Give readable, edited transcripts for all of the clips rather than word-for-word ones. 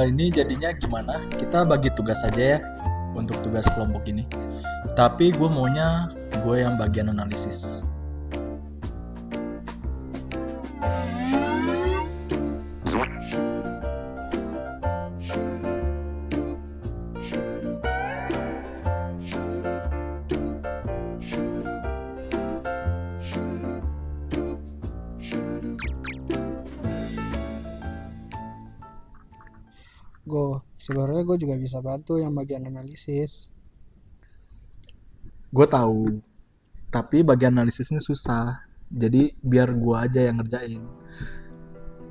Ini jadinya gimana? Kita bagi tugas aja ya untuk tugas kelompok ini. Tapi gue maunya gue yang bagian analisis. Sebenarnya gue juga bisa bantu yang bagian analisis. Gue tahu, tapi bagian analisisnya susah. Jadi biar gue aja yang ngerjain.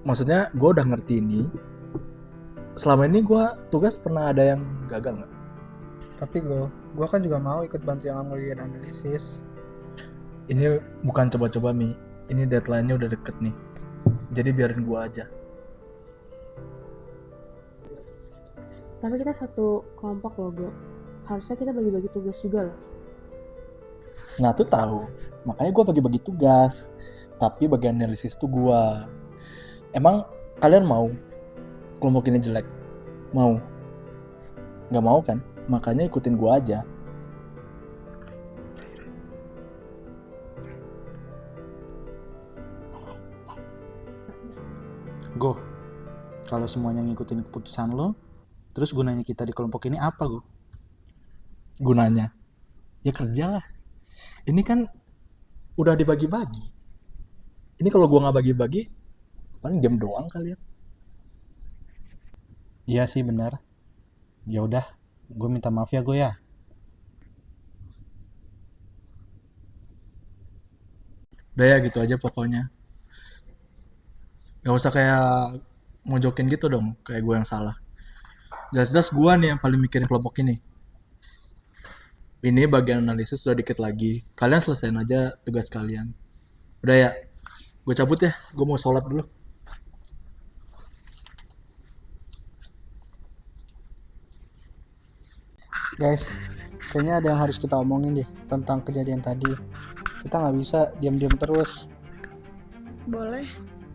Maksudnya gue udah ngerti ini. Selama ini gue tugas pernah ada yang gagal nggak? Tapi gue kan juga mau ikut bantu yang bagian analisis. Ini bukan coba-coba Mi. Ini deadline-nya udah deket nih. Jadi biarin gue aja. Tapi kita satu kelompok loh, Bro. Harusnya kita bagi-bagi tugas juga loh. Nah tuh tahu, makanya gue bagi-bagi tugas. Tapi bagian analisis tuh gue. Emang kalian mau kelompok ini jelek? Mau? Nggak mau kan? Makanya ikutin gue aja. Go, kalau semuanya ngikutin keputusan lo, terus gunanya kita di kelompok ini apa, Go? Gunanya? Ya kerja lah. Ini kan udah dibagi-bagi. Ini kalau gue nggak bagi-bagi, paling diam doang kalian. Iya sih benar. Ya udah, gue minta maaf ya, Go ya. Udah ya gitu aja pokoknya. Gak usah kayak mojokin gitu dong, kayak gue yang salah. Jelas-jelas gue nih yang paling mikirin kelompok ini. Ini bagian analisis udah dikit lagi. Kalian selesaiin aja tugas kalian. Udah ya, gue cabut ya. Gue mau sholat dulu. Guys, kayaknya ada yang harus kita omongin deh tentang kejadian tadi. Kita nggak bisa diam-diam terus. Boleh,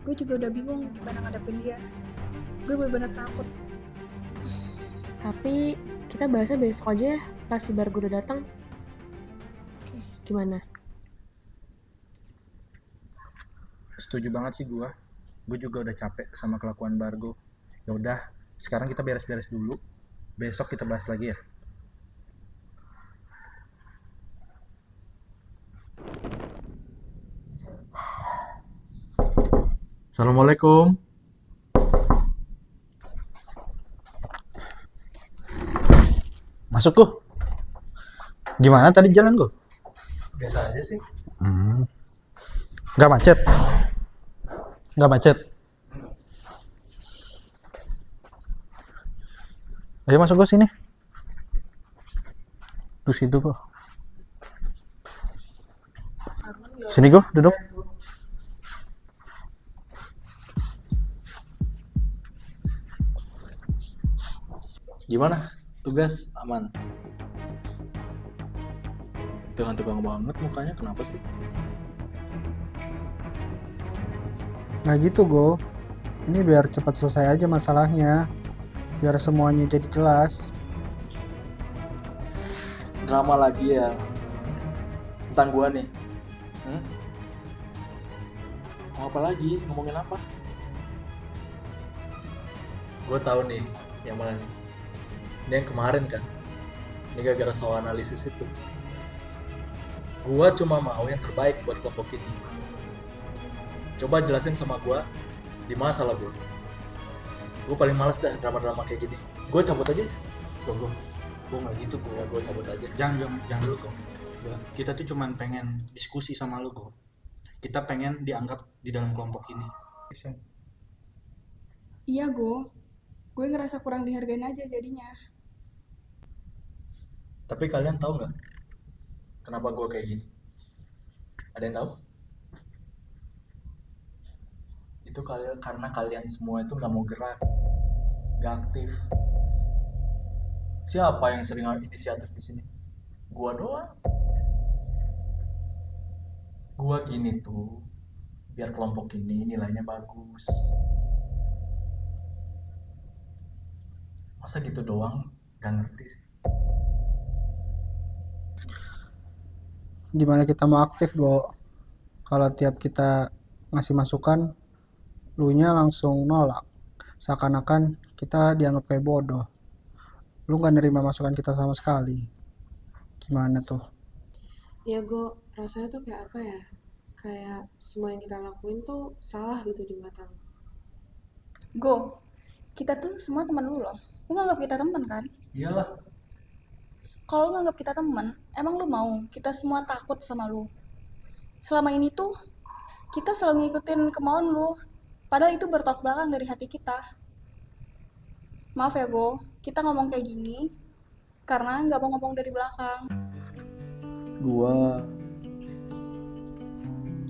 gue juga udah bingung gimana ngadepin dia. Gue bener-bener takut. Tapi kita bahasnya besok aja ya, pas si Bargo udah datang. Oke. Gimana? Setuju banget sih gue. Gue juga udah capek sama kelakuan Bargo. Ya udah, sekarang kita beres-beres dulu. Besok kita bahas lagi ya. Assalamualaikum. Masuk, Go. Gimana tadi jalan, Go? Biasa aja sih. Nggak macet? Nggak macet? Ayo masuk, Go, sini. Terus itu, Go. Sini, Go, duduk. Gimana? Tugas aman? Tukang-tukang banget mukanya, kenapa sih? Nah gitu ini biar cepat selesai aja masalahnya. Biar semuanya jadi jelas. Drama lagi ya. Tentang gua nih. Mau apa lagi? Ngomongin apa? Gue tahu nih yang mana nih. Ini yang kemarin kan. Ini gara-gara soal analisis itu. Gua cuma mau yang terbaik buat kelompok ini. Coba jelasin sama gua di mana salah gua. Gue paling males dah drama-drama kayak gini. Gue cabut aja. Go, gue nggak gitu, Go. Ya gue cabut aja. Jangan dulu, Go. Kita tuh cuman pengen diskusi sama lu, Go. Kita pengen dianggap di dalam kelompok ini. Iya, gue ngerasa kurang dihargain aja jadinya. Tapi kalian tahu nggak kenapa gue kayak gini? Ada yang tahu? Itu karena kalian semua itu nggak mau gerak, nggak aktif. Siapa yang sering inisiatif di sini? Gua doang. Gua gini tuh, biar kelompok ini nilainya bagus. Masa gitu doang gak ngerti sih. Gimana kita mau aktif, Go? Kalau tiap kita ngasih masukan, lu nya langsung nolak. Seakan-akan kita dianggap kayak bodoh. Lu nggak nerima masukan kita sama sekali. Gimana tuh? Ya gue rasanya tuh kayak apa ya? Kayak semua yang kita lakuin tuh salah gitu di mata lo. Go, kita tuh semua teman lu loh. Lu nganggap kita teman kan? Iyalah. Kalau lu nganggap kita teman, emang lu mau kita semua takut sama lu? Selama ini tuh kita selalu ngikutin kemauan lu. Padahal itu bertolak belakang dari hati kita. Maaf ya, Go. Kita ngomong kayak gini karena nggak mau ngomong dari belakang.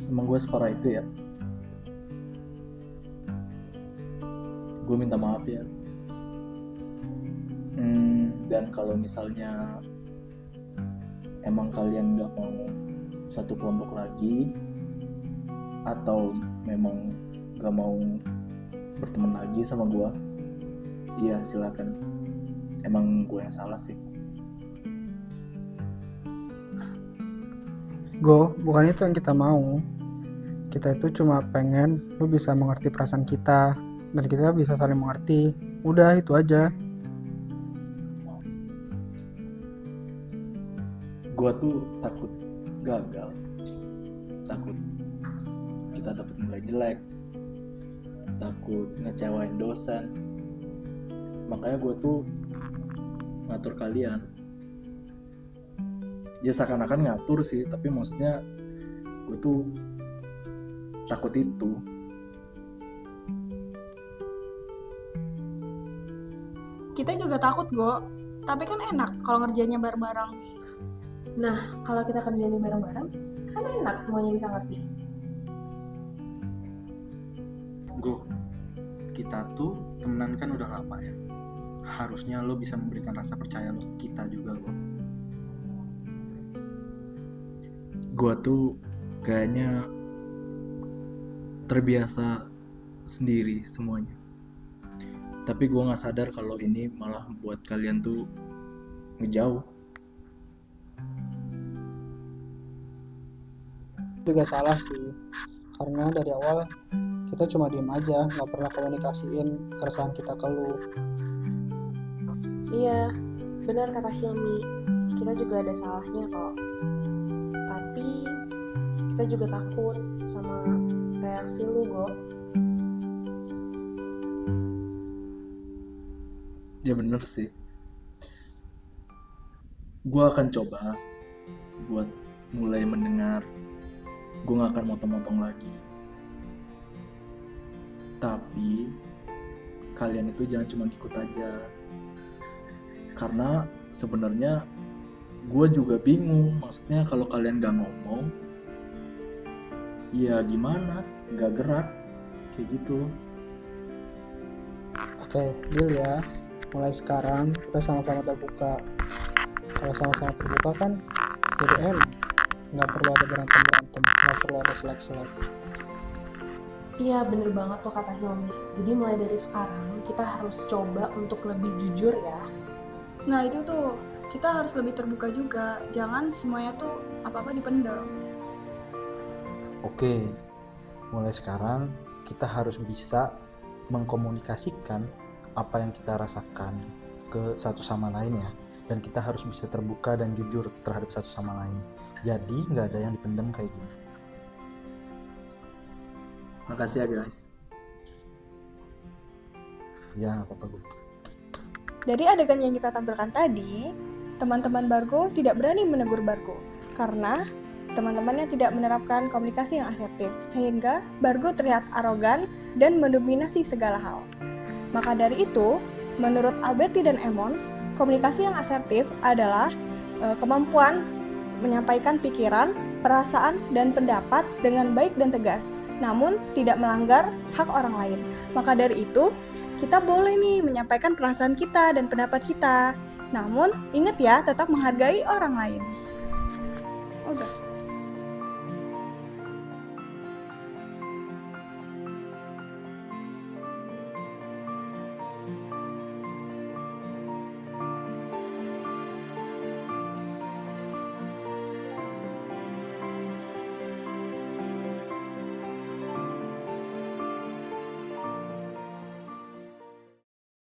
Emang gue separah itu ya. Gue minta maaf ya. Dan kalau misalnya emang kalian gak mau satu kelompok lagi, atau memang gak mau berteman lagi sama gue, iya silakan. Emang gue yang salah sih. Go, bukan itu yang kita mau. Kita itu cuma pengen lu bisa mengerti perasaan kita dan kita bisa saling mengerti. Udah itu aja. Gue tuh takut gagal, takut kita dapat nilai jelek, takut ngecewain dosen. Makanya gue tuh ngatur kalian. Ya seakan-akan ngatur sih, tapi maksudnya gue tuh takut itu. Kita juga takut, Go. Tapi kan enak kalau ngerjainnya bareng-bareng. Nah, kalau kita kerjain bareng-bareng, kan enak semuanya bisa ngerti. Go, kita tuh temenan kan udah lama ya. Harusnya lo bisa memberikan rasa percaya lo ke kita juga, Go. Gue tuh kayaknya terbiasa sendiri semuanya. Tapi gue gak sadar kalau ini malah buat kalian tuh ngejauh. Juga salah sih. Karena dari awal kita cuma diem aja, nggak pernah komunikasiin keresahan kita ke lu. Iya, benar kata Hilmi. Kita juga ada salahnya kok. Tapi kita juga takut sama reaksi lu, Go. Ya bener sih. Gue akan coba buat mulai mendengar. Gue gak akan motong-motong lagi. Tapi kalian itu jangan cuma ikut aja. Karena sebenarnya gue juga bingung. Maksudnya kalau kalian gak ngomong, ya gimana? Gak gerak kayak gitu. Oke, deal ya. Mulai sekarang kita sama-sama terbuka. Kalau sama-sama terbuka kan jadi enak. Nggak perlu ada berantem-berantem, nggak perlu ada selek-selek. Iya, bener banget tuh kata Hilmi. Jadi mulai dari sekarang, kita harus coba untuk lebih jujur ya. Nah, itu tuh. Kita harus lebih terbuka juga. Jangan semuanya tuh apa-apa dipendam. Oke, mulai sekarang kita harus bisa mengkomunikasikan apa yang kita rasakan ke satu sama lain ya. Dan kita harus bisa terbuka dan jujur terhadap satu sama lain. Jadi nggak ada yang dipendam kayak gini. Makasih ya guys. Ya nggak apa-apa gue. Dari adegan yang kita tampilkan tadi, teman-teman Bargo tidak berani menegur Bargo karena teman-temannya tidak menerapkan komunikasi yang asertif, sehingga Bargo terlihat arogan dan mendominasi segala hal. Maka dari itu, menurut Alberti dan Emmons, komunikasi yang asertif adalah kemampuan menyampaikan pikiran, perasaan, dan pendapat dengan baik dan tegas, namun tidak melanggar hak orang lain. Maka dari itu, kita boleh nih menyampaikan perasaan kita dan pendapat kita. Namun, ingat ya, tetap menghargai orang lain. Udah.